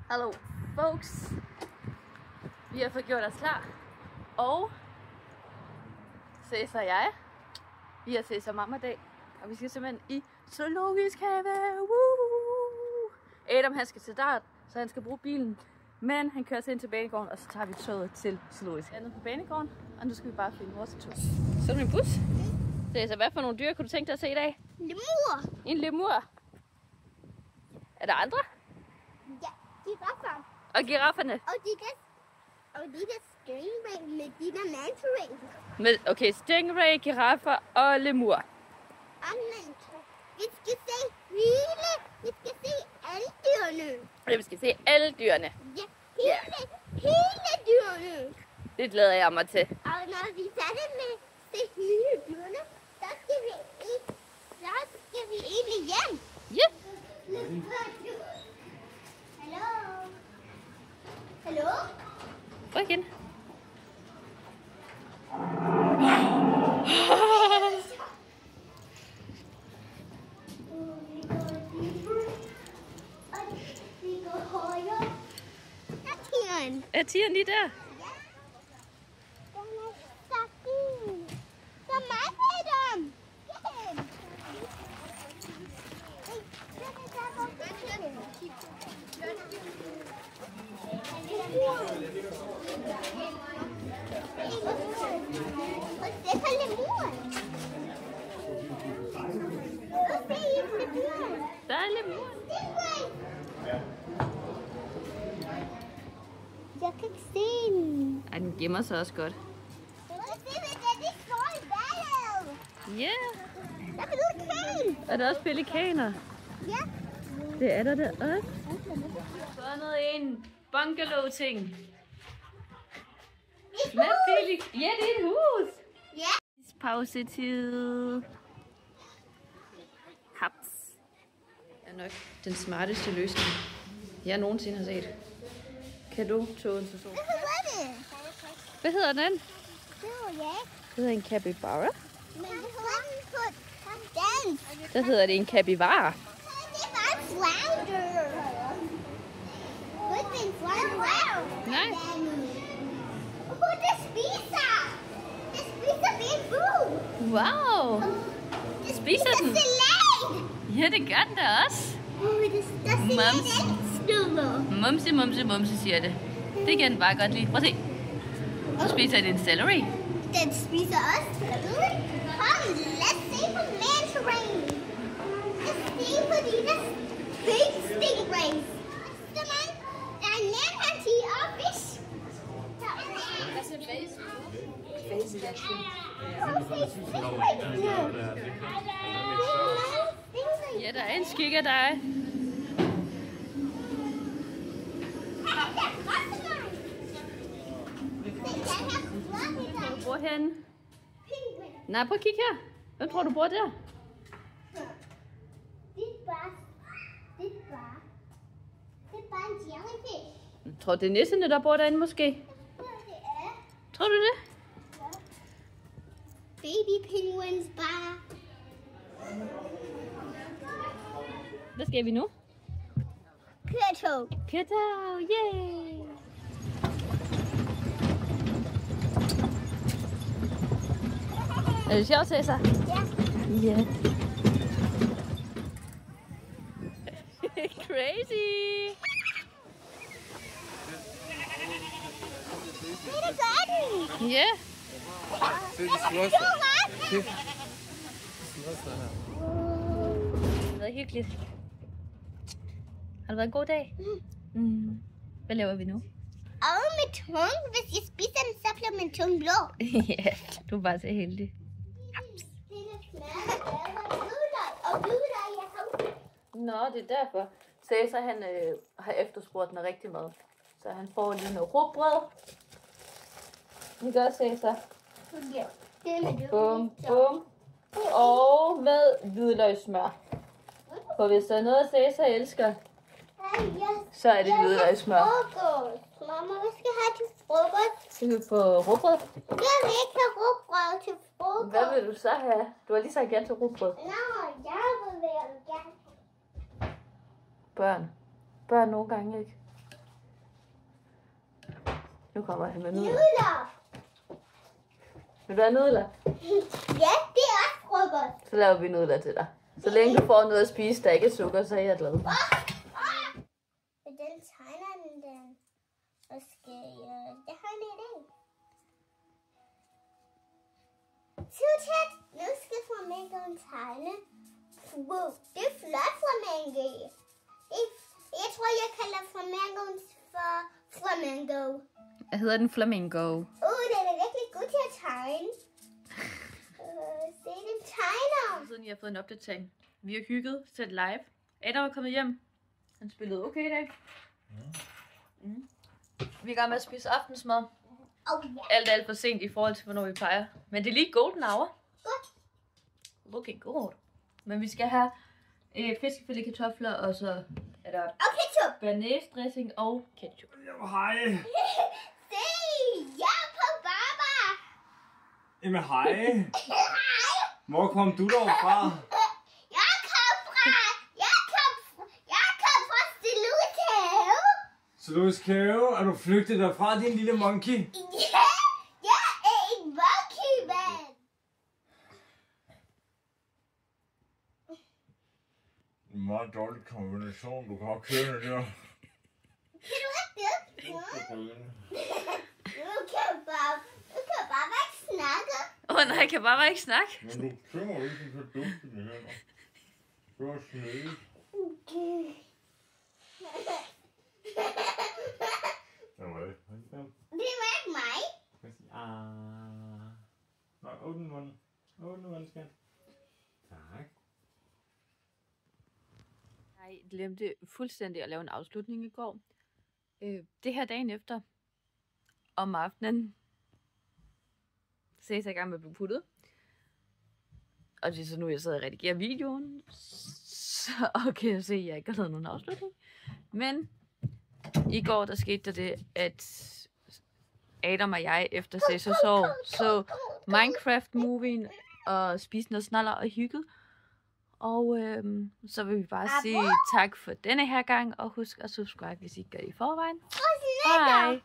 Hallo folks, vi har fået gjort os klar, og Cæsar og jeg, vi har Cæsar mamma-dag, og vi skal simpelthen i zoologisk have. Woo! Adam han skal til start, så han skal bruge bilen, men han kører sig ind til banegården, og så tager vi toget til zoologisk have på banegården, og nu skal vi bare finde vores tog. Så er du min bus? Cæsar, hvad for nogle dyr kunne du tænke dig at se i dag? Lemur. En lemur. Er der andre? Ja, giraffer. Og girafferne? Og de der stingray med de der manta rays. Okay, stingray, giraffer og lemur. Og manta. Vi skal se alle dyrene. Vi skal se alle dyrene. Ja, hele dyrene. Det glæder jeg mig til. Og når vi er færdige med at se hele dyrene, så skal vi egentlig hjem. Ja. Hallo? Prøv igen. Er tigeren lige der? Ja. Den er så fin. Der er mange af dem. Og det er lemuren. Der er lemuren. Jeg kan ikke se den. Ej, den gemmer sig også godt. Jeg kan se, hvordan de står i vandet. Ja. Der er pelikan. Er der også pelikaner? Ja. Det er der også. Fundet en bungalow-ting. Med ja, det er et hus. Ja. Pausetid. Haps. Er nok den smarteste løsning, jeg nogensinde har set. Cadeau-togen til sol. Hvad hedder den? Det var jeg. Det hedder en capybara. Men det hedder den på dans. Så hedder det en capybara. Det var en flounder. Hvad er en flounder? Nej. Det spiser. Det spiser bamboo. Wow. Det Spiser den? salat. Ja, det gør den da også. Der er salatstuller. Mumse, mumse, mumse, siger det. Det kan den bare godt lide. Prøv at se. Så spiser den celery. Den spiser også celery. Kom, lad os se på manta rays. Lad os se på de der big stingrays. Der er en manatee og fish. Ja, der er en skik af dig. Hvor du bor henne? Nej, prøv at kigge her. Hvem tror du bor der? Det er bare en jellyfish. Jeg tror, det er nissene, der bor derinde måske. Det er Tror du det? baby penguins bare. Hvad skal vi nu? Køretog. Køretog, yay! Er det sjovt, Cæsar? Ja. Ja. Crazy! Det gør den. Ja. Det er Det har været hyggeligt. Har det været en god dag? Hvad laver vi nu? Og med tunge. Hvis jeg spiser den, så bliver min tunge blå. Ja, du er bare så heldig. Nå, det er derfor. Cæsar han har efterspurgt noget rigtig mad. Så han får lige noget rugbrød. Det gør Cæsar. Ja, det er med Bum, bum. Og med hvidløgssmør. For hvis der er noget, Cæsar elsker, så er det hvidløgssmør. Mamma, hvad skal jeg have til frokost? Skal vi på rugbrød? Jeg vil ikke have rugbrød til frokost. Hvad vil du så have? Du har lige sagt ja til rugbrød. Nå, jeg vil gerne. Børn. Børn nogle gange ikke. Nu kommer han med nudler. Nudler. Vil du have nudler? Ja, det er også frokost. Så laver vi nudler til dig. Så længe du får noget at spise, der ikke er sukker, så er jeg glad. Den tegner den. Og skal jeg har en idé. Tutat, nu skal flamingoen tegne. Wow, det er flot flamingo. Jeg tror, jeg kalder flamingoen for flamingo. Jeg hedder den Flamingo. Den er virkelig god til at tegne. Se, den tegner. Siden jeg har fået en opdatering. Vi har hygget til live. Adam er kommet hjem. Han spillede okay i dag. Vi er i gang med at spise aftensmad. Alt for sent i forhold til, hvornår vi plejer. Men det er lige golden hour. Godt. Okay, godt. Men vi skal have fiskefilet, kartofler, og så er der ketchup. banæsdressing og ketchup. Hej. Se, jeg er på Baba. Jamen hej. Hvor kom du dog fra? Jeg kom fra Zoologisk Have. Zoologisk Have? Er du flygtet derfra, din lille monkey? Ja, jeg er en monkey man. En meget dårlig kombination, du har kørende der. Kan du ikke det? Nu kan Baba ikke snakke. Nej, kan bare ikke snakke. Men du kører ikke så dumt i det her. Du er snedig. Det var ikke mig. Nej, åbn munden. Åbn munden, skat. Tak. Jeg glemte fuldstændig at lave en afslutning i går. Det her dagen efter, om aftenen, så er jeg i gang med at blive puttet. Og det er så nu, jeg sidder og redigerer videoen. Så kan jeg se, at jeg ikke har lavet nogen afslutning. Men i går, der skete der det, at Adam og jeg efter så Minecraft-movien og spiste noget snoller og hygget. Og så vil vi bare sige tak for denne her gang, og husk at subscribe, hvis I ikke gør det i forvejen. Hej!